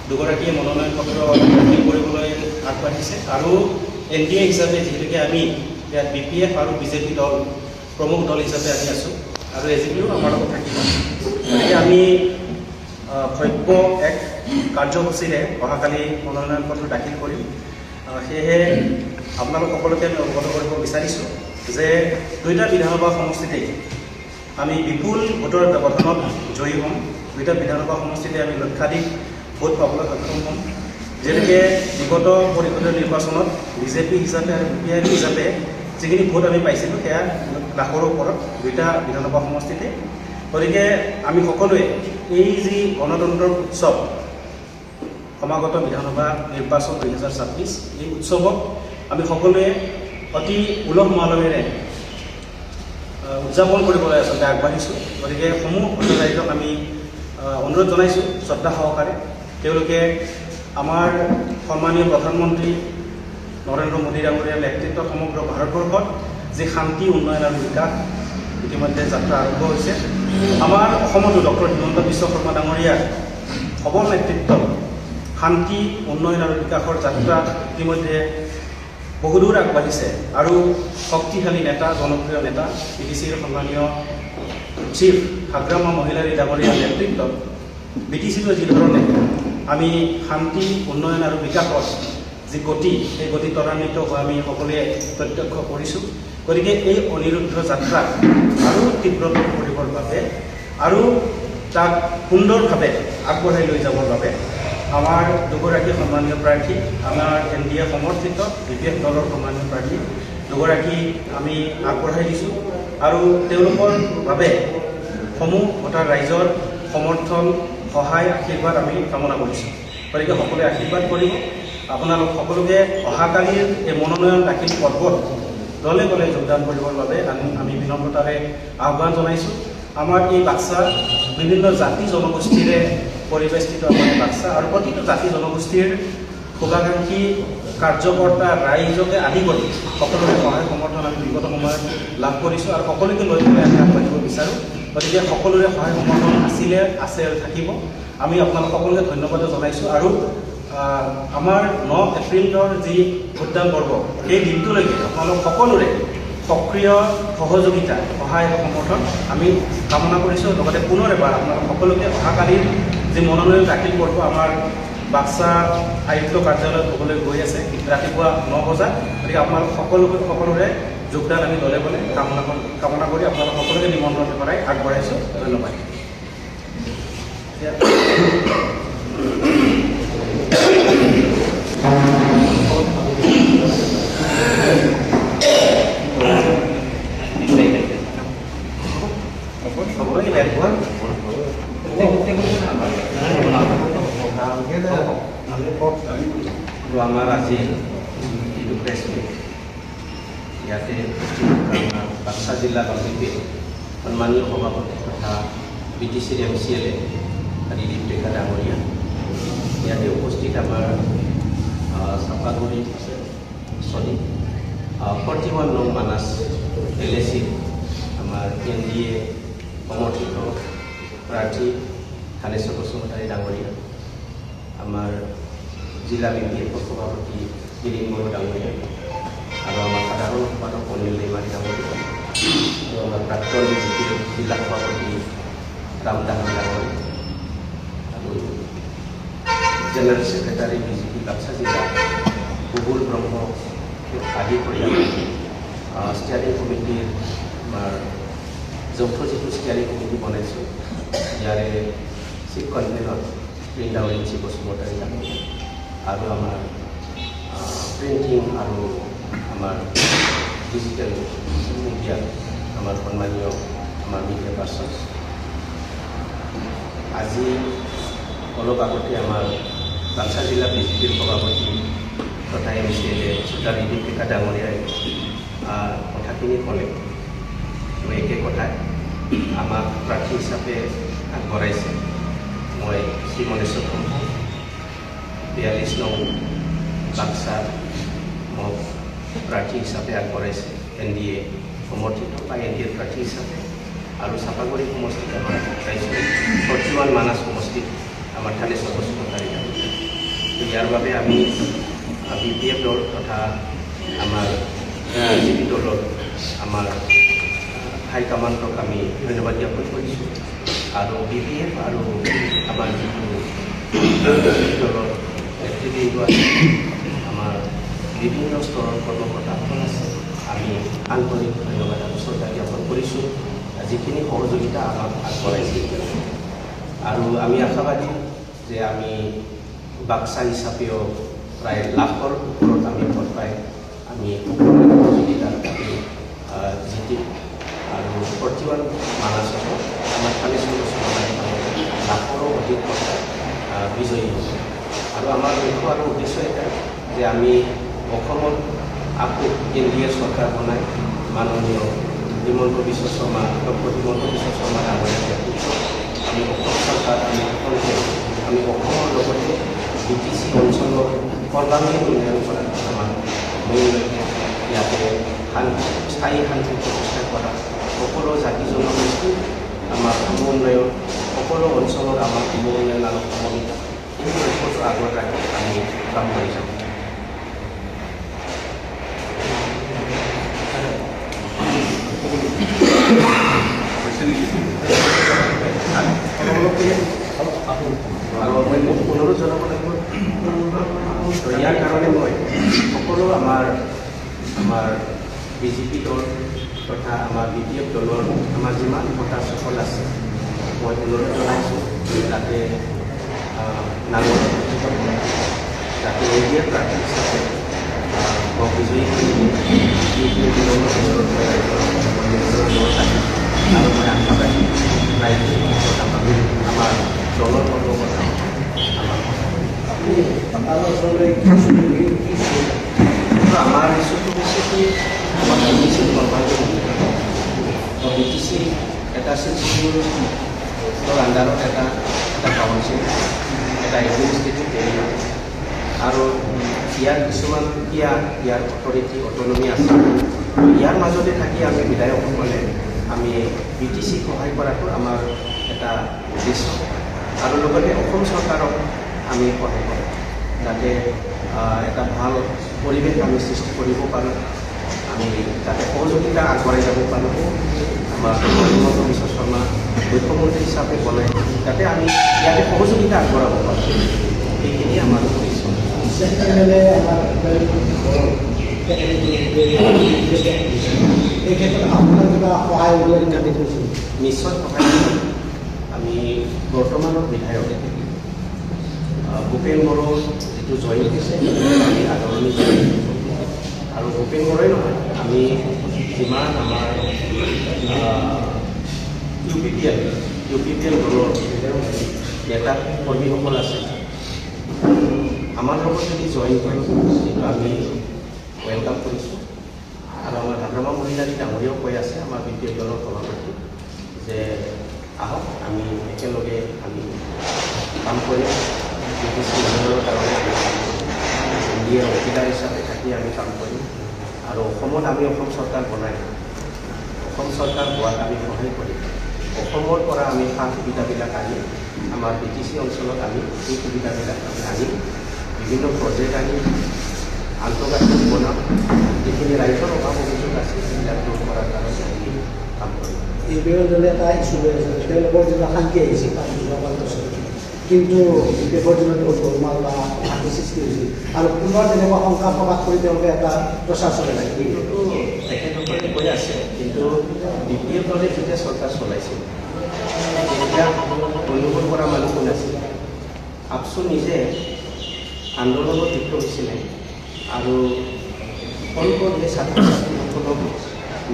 দুগৰাকীয়ে মনোনয়ন পত্ৰ দাখিল কৰিবলৈ আগবাঢ়িছে আৰু NDA হিচাপে যিহেতুকে আমি ইয়াত BPF আৰু BJP দল প্ৰমুখ দল হিচাপে আমি আছোঁ আৰু AGPও আমাৰ লগত থাকিব। গতিকে আমি ভব্য এক কাৰ্যসূচীৰে অহাকালি মনোনয়ন পত্ৰ দাখিল কৰিম। সেয়েহে আপোনালোক সকলোকে আমি অৱগত কৰিব বিচাৰিছোঁ যে দুইটা বিধানসভা সমষ্টিতে আমি বিপুল ভোটৰ ব্যৱধানত জয়ী হ'ম। দুইটা বিধানসভা সমষ্টিতে আমি লক্ষাধিক ভোট পাবলৈ সক্ষম হ'ম। যেনেকৈ বিগত পৰিষদীয় নিৰ্বাচনত BJP হিচাপে আৰু BPF হিচাপে যিখিনি ভোট আমি পাইছিলোঁ সেয়া লাখৰ ওপৰত দুইটা বিধানসভা সমষ্টিতে। গতিকে আমি সকলোৱে এই যি গণতন্ত্ৰৰ উৎসৱ সমাগত বিধানসভা নিৰ্বাচন 2026 এই উৎসৱক আমি সকলোৱে অতি উলহ মালহেৰে উদযাপন কৰিবলৈ আচলতে আগবাঢ়িছোঁ। গতিকে সমূহ ভোটাৰক আমি অনুৰোধ জনাইছোঁ শ্ৰদ্ধা সহকাৰে তেওঁলোকে আমাৰ সন্মানীয় প্ৰধানমন্ত্ৰী নৰেন্দ্ৰ মোদী ডাঙৰীয়াৰ নেতৃত্বত সমগ্ৰ ভাৰতবৰ্ষত যি শান্তি উন্নয়ন আৰু বিকাশ ইতিমধ্যে যাত্ৰা আৰম্ভ হৈছে। আমাৰ অসমতো ডক্টৰ হিমন্ত বিশ্ব শৰ্মা ডাঙৰীয়াৰ সবল নেতৃত্বত শান্তি উন্নয়ন আৰু বিকাশৰ যাত্ৰা ইতিমধ্যে বহুদূৰ আগবাঢ়িছে আৰু শক্তিশালী নেতা জনপ্ৰিয় নেতা BTCৰ সন্মানীয় চিফ হাগ্ৰামা মহিলাৰী ডাঙৰীয়াৰ নেতৃত্বত BTCটো যিধৰণে আমি শান্তি উন্নয়ন আৰু বিকাশৰ যি গতি সেই গতি ত্বৰান্বিত হোৱা আমি সকলোৱে প্ৰত্যক্ষ কৰিছোঁ। গতিকে এই অনিৰুদ্ধ যাত্ৰা আৰু তীব্ৰতৰ কৰিবৰ বাবে আৰু তাক সুন্দৰভাৱে আগবঢ়াই লৈ যাবৰ বাবে আমাৰ দুগৰাকী সন্মানীয় প্ৰাৰ্থী, আমাৰ NDA সমৰ্থিত BPF দলৰ সন্মানীয় প্ৰাৰ্থী দুগৰাকী আমি আগবঢ়াই দিছোঁ আৰু তেওঁলোকৰ বাবে সমূহ ভোটাৰ ৰাইজৰ সমৰ্থন সহায় আশীৰ্বাদ আমি কামনা কৰিছোঁ। গতিকে সকলোৱে আশীৰ্বাদ কৰিব। আপোনালোক সকলোকে অহাকালিৰ এই মনোনয়ন দাখিল পৰ্বত দলে দলে যোগদান কৰিবৰ বাবে আমি বিনম্ৰতাৰে আহ্বান জনাইছোঁ। আমাৰ এই বাক্সা বিভিন্ন জাতি জনগোষ্ঠীৰে পৰিবেষ্টিত আমাৰ বাক্সা আৰু প্ৰতিটো জাতি জনগোষ্ঠীৰ শুভাকাংক্ষী কাৰ্যকৰ্তা ৰাইজকে আদি কৰি সকলোৰে সহায় সমৰ্থন আমি বিগত সময়ত লাভ কৰিছোঁ আৰু সকলোকে লৈ পেলাই আমি আগবাঢ়িব বিচাৰোঁ। গতিকে সকলোৰে সহায় সমৰ্থন আছে আৰু থাকিব। আমি আপোনালোক সকলোকে ধন্যবাদ জনাইছোঁ আৰু আমাৰ 9 এপ্ৰিলৰ যি ভোটদান পৰ্ব সেই দিনটোলৈকে আপোনালোক সকলোৰে সক্ৰিয় সহযোগিতা সহায় আৰু সমৰ্থন আমি কামনা কৰিছোঁ। লগতে পুনৰ এবাৰ আপোনালোক সকলোকে অহাকালিৰ যি মনোনয়ন দাখিল পৰ্ব আমাৰ বাক্সা আয়ুক্ত কাৰ্যালয়ত হ'বলৈ গৈ আছে ৰাতিপুৱা 9 বজাত। গতিকে আপোনালোক সকলোৰে যোগদান আমি দলে বলে কামনা কৰি আপোনালোক সকলোকে নিমন্ত্ৰণ কৰাই আগবঢ়াইছোঁ। ধন্যবাদ। আমাৰ আজি যিটো প্ৰেছ মিট ইয়াতে বাক্সা জিলা কমিটিৰ সন্মানীয় সভাপতি তথা BTCৰ MCLA দিলীপ ডেকা ডাঙৰীয়া ইয়াতে উপস্থিত আমাৰ চাপাগুৰি চনি 41 নং মানাস LAC আমাৰ NDA সমৰ্থিত প্ৰাৰ্থী থানেশ্বৰ বসুমতাৰী ডাঙৰীয়া, আমাৰ জিলা BPF সভাপতি গিৰিং বড়ো ডাঙৰীয়া আৰু আমাৰ সাধাৰণ সম্পাদক অনিল দৈমাৰী ডাঙৰীয়া আৰু আমাৰ প্ৰাক্তন জিলা সভাপতি ৰামদাস ডাঙৰীয়া আৰু জেনেৰেল ছেক্ৰেটাৰী BJP বাক্সা জিলা বুবুল ব্ৰহ্ম আদি কৰি ষ্টিয়াৰিং কমিটিৰ আমাৰ যৌথ যিটো ষ্টিয়াৰিং কমিটি বনাইছোঁ ইয়াৰে chief convenor Brindaban C Basumatary ডাঙৰীয়া আৰু আমাৰ প্ৰিণ্টিং আৰু আমাৰ ডিজিটেল মিডিয়া আমাৰ সন্মানীয় আমাৰ মিডিয়া পাৰ্চন। আজি অলপ আগতে আমাৰ বাক্সা জিলা BJPৰ সভাপতি তথা MCLA চুতাৰ দিলীপ ডেকা ডাঙৰীয়াই কথাখিনি ক'লে। একে কথাই আমাক প্ৰাৰ্থী হিচাপে আগবঢ়াইছে। মই শ্ৰী মনেশ্বৰ ব্ৰহ্ম 42 নং বাক্সাৰ মোক প্ৰাৰ্থী হিচাপে আগবঢ়াইছে NDA সমৰ্থিত বা NDA প্ৰাৰ্থী হিচাপে আৰু চাপাগুৰি সমষ্টিত আমাৰ 41 মানাস সমষ্টিত আমাৰ থানেশ্বৰ বসুমতাৰী ইয়াৰ বাবে আমি BPF দল তথা আমাৰ BJP দলৰ আমাৰ হাইকমাণ্ডক আমি ধন্যবাদ জ্ঞাপন কৰিছোঁ আৰু BPF আৰু আমাৰ যিটো দলৰ নেতৃবৃন্দ আছে আমাৰ বিভিন্ন স্তৰৰ কৰ্মকৰ্তাসকল আছে আমি আন্তৰিক ধন্যবাদ আৰু শ্ৰদ্ধা জ্ঞাপন কৰিছোঁ যিখিনি সহযোগিতা আমাক আগবঢ়াইছে আৰু আমি আশাবাদী যে আমি বাক্সা হিচাপেও প্ৰায় লাখৰ ওপৰত আমি ভোট পাই আমি সকলোৰে সহযোগিতাত আমি জিতিম আৰু প্ৰতিবাদ মানাছত আমাৰ 40 লাখৰো অধিক ভোট বিজয়ী হ'ব আৰু আমাৰ লক্ষ্য আৰু উদ্দেশ্য এটা যে আমি অসমত আকৌ কেন্দ্ৰীয় চৰকাৰ বনাই মাননীয় হিমন্ত বিশ্ব শৰ্মা ডক্টৰ হিমন্ত বিশ্ব শৰ্মা ডাঙৰীয়াৰ নেতৃত্বত আমি অসম চৰকাৰ আমি অসমৰ লগতে BTC অঞ্চলৰ সৰ্বাংগীন উন্নয়ন কৰাৰ আমাৰ মূল লক্ষ্য ইয়াতে স্থায়ী শান্তি প্ৰতিষ্ঠা কৰা সকলো জাতি জনগোষ্ঠীৰ আমাৰ সমন্বয়ন সকলো অঞ্চলৰ আমাৰ সমন্বয়ন আৰু সমন্বিত এই লক্ষ্যটো আগত ৰাখি আমি কাম কৰি যাম আৰু মই অনুৰোধ জনাব লাগিব ইয়াৰ কাৰণে মই সকলো আমাৰ BJP দল তথা আমাৰ BPF দলৰ আমাৰ যিমান ভোটাৰসকল আছে মই অনুৰোধ জনাইছোঁ যাতে নাগৰিক যাতে এৰিয়া প্ৰাৰ্থী হিচাপে বিজয়ী আৰু মই আশাবাদী ৰাইজে আমাৰ দলৰ কৰ্মকৰ্তা আমাৰ ইছ্যুটো হৈছে কি আমাৰ BTC BTC এটা চিটিৰ আণ্ডাৰত এটা কাউন্সিল এটা এডমিনিষ্ট্ৰেটিভ এৰিয়া আৰু ইয়াৰ কিছুমান ইয়াৰ অথৰিটি অটনমি আছে ইয়াৰ মাজতে থাকি আমি বিধায়কসকলে আমি BTC সহায় কৰাটো আমাৰ এটা উদ্দেশ্য আৰু লগতে অসম চৰকাৰক আমি সহায় কৰোঁ যাতে এটা ভাল পৰিৱেশ আমি সৃষ্টি কৰিব পাৰোঁ আমি যাতে সহযোগিতা আগবঢ়াই যাব পাৰোঁ আমাৰ হিমন্ত বিশ্ব শৰ্মা মুখ্যমন্ত্ৰী হিচাপে বনাই যাতে আমি ইয়াতে সহযোগিতা আগবঢ়াব পাৰোঁ এইখিনি আমাৰ উদ্দেশ্য এই ক্ষেত্ৰত আপোনাৰ কিবা সহায় নিশ্চয় সহায় আমি বৰ্তমানৰ বিধায়ক ভূপেন বড়োৰ যিটো জইন হৈছে আমি আদৰণি আৰু ভূপেন বড়োই নহয় আমি যিমান আমাৰ UPPL দলৰ নেতা কৰ্মীসকল আছে আমাৰ লগত যদি জইন কৰে সেইটো আমি ৱেলকাম কৰিছোঁ আৰু আমাৰ ধানৰামা মহিলাৰী ডাঙৰীয়াও কৈ আছে আমাৰ BPF দলৰ সভাপতি যে আহক আমি একেলগে আমি কাম কৰিম BTC উন্নয়নৰ কাৰণে আমি কাম কৰিম ইণ্ডিয়াৰ অংশীদাৰ হিচাপে থাকি আমি কাম কৰিম আৰু অসমত আমি অসম চৰকাৰ বনাই অসম চৰকাৰ হোৱাত আমি সহায় কৰিম অসমৰ পৰা আমি সা সুবিধাবিলাক আনি আমাৰ BTC অঞ্চলত আমি এই সুবিধাবিলাক আমি আনি বিভিন্ন প্ৰজেক্ট আনি আন্তঃগাঁথনি বনাম যিখিনি ৰাইজৰ অভাৱ অভিযোগ আছে সেইবিলাক দূৰ কৰাৰ কাৰণে আমি কাম কৰিম এইবিলাক দলে এটা ইছ্যু হৈ আছে তেওঁলোকৰ যিবিলাক শান্তি আহিছে কিন্তু BPFৰ দিনত গোলমাল বা শান্তি সৃষ্টি হৈছিল আৰু পুনৰ তেনেকুৱা শংকা প্ৰকাশ কৰি তেওঁলোকে এটা প্ৰচাৰ চলাই থাকে এইটোতো তেখেতসকলে কৈ আছে কিন্তু BPF দলে যেতিয়া চৰকাৰ চলাইছিল তেতিয়া অনুভৱ কৰা মানুহ কোন আছিল আপচু নিজে আন্দোলনত লিপ্ত হৈছিলে আৰু কণ সেই ছাত্ৰ ছাত্ৰীসকলক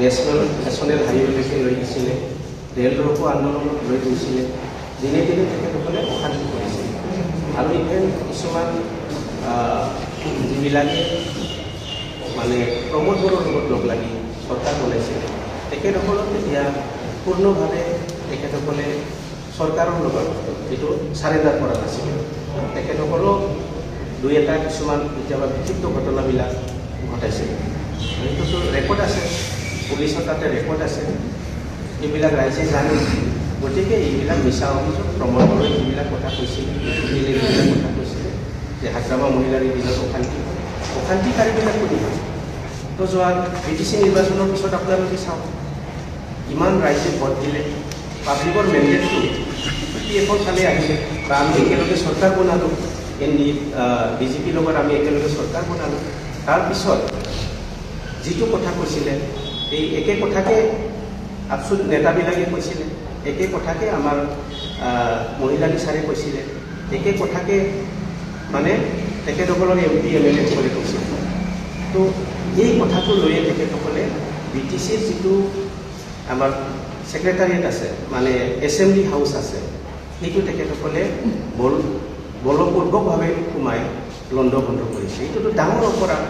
নেশ্যনেল হাইৱেলৈকে লৈ গৈছিলে ৰেল ৰকো আন্দোলনত লৈ গৈছিলে দিনে দিনে তেখেতসকলে অশান্তি কৰিছিল আৰু ইভেন কিছুমান যিবিলাকে মানে প্ৰমোদ বড়োৰ লগত লগ লাগি চৰকাৰ বনাইছিল তেখেতসকলক তেতিয়া পূৰ্ণভাৱে তেখেতসকলে চৰকাৰৰ লগত এইটো চাৰেণ্ডাৰ কৰা নাছিল তেখেতসকলক দুই এটা কিছুমান কেতিয়াবা বিক্ষিপ্ত ঘটনাবিলাক ঘটাইছিল এইটোতো ৰেকৰ্ড আছে পুলিচৰ তাতে ৰেকৰ্ড আছে এইবিলাক ৰাইজে জানে গতিকে এইবিলাক মিছা অভিযোগ প্ৰমোদ বড়োই যিবিলাক কথা কৈছিল এইবিলাক কথা কৈছিলে যে হাগ্ৰামা মহিলাৰ এই দিনত অশান্তিকাৰীবিলাক কোনে হয় তো যোৱা BTC নিৰ্বাচনৰ পিছত আপোনালোকে চাওক ইমান ৰাইজে ভোট দিলে পাব্লিকৰ মেণ্ডেটটো PPF-ৰ ফালে আহিলে বা আমি একেলগে চৰকাৰ বনালোঁ BJPৰ লগত আমি একেলগে চৰকাৰ বনালোঁ তাৰপিছত যিটো কথা কৈছিলে এই একে কথাকে আপচুত নেতাবিলাকে কৈছিলে একে কথাকে আমাৰ মহিলা বিচাৰে কৈছিলে একে কথাকে মানে তেখেতসকলৰ MP MLA সকলে কৈছিলে তো এই কথাটো লৈয়ে তেখেতসকলে BTCৰ যিটো আমাৰ ছেক্ৰেটাৰিয়েট আছে মানে এছেম্বলি হাউচ আছে সেইটো তেখেতসকলে বলপূৰ্বকভাৱে সোমাই লণ্ডভণ্ড কৰিছে এইটোতো ডাঙৰ অপৰাধ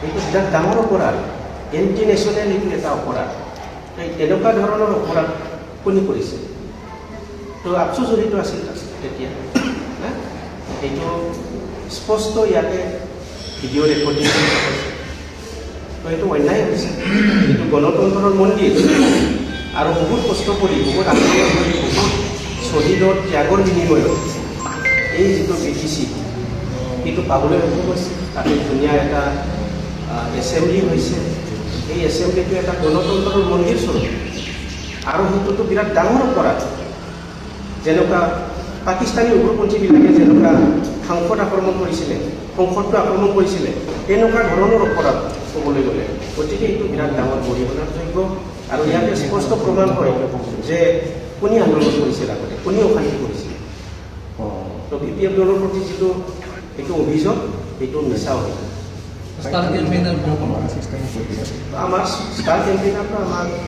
এইটো বিৰাট ডাঙৰ অপৰাধ এণ্টি নেশ্যনেল এইটো এটা অপৰাধ এনেকুৱা ধৰণৰ অপৰাধ কোনে কৰিছে তো আপচু জড়িত আছিল তেতিয়া এইটো স্পষ্ট ইয়াতে ভিডিঅ' ৰেকৰ্ডিং তো এইটো অন্যায় হৈছে এইটো গণতন্ত্ৰৰ মন্দিৰ আৰু বহুত কষ্ট কৰি বহুত আন্দোলন কৰি বহুত শ্বহীদৰ ত্যাগৰ বিনিময়ত এই যিটো BTC সেইটো পাবলৈ সক্ষম হৈছে তাতে ধুনীয়া এটা এছেম্বলি হৈছে এই এছেম্বলিটো এটা গণতন্ত্ৰৰ মন্দিৰ স্বৰূপ আৰু সেইটোতো বিৰাট ডাঙৰ অপৰাধ যেনেকুৱা পাকিস্তানী উগ্ৰপন্থীবিলাকে যেনেকুৱা সংসদ আক্ৰমণ কৰিছিলে সংসদটো আক্ৰমণ কৰিছিলে তেনেকুৱা ধৰণৰ অপৰাধ ক'বলৈ গ'লে গতিকে এইটো বিৰাট ডাঙৰ গৰিহণাৰ যোগ্য আৰু ইয়াতে স্পষ্ট প্ৰমাণ হয় যে কোনে আন্দোলন কৰিছিল আগতে কোনে অশান্তি কৰিছিল তো BPF দলৰ প্ৰতি যিটো এইটো অভিযোগ সেইটো মিছা অভিযোগ Star campaigner আমাৰ ষ্টাৰ কেম্পেইনাৰটো আমাৰ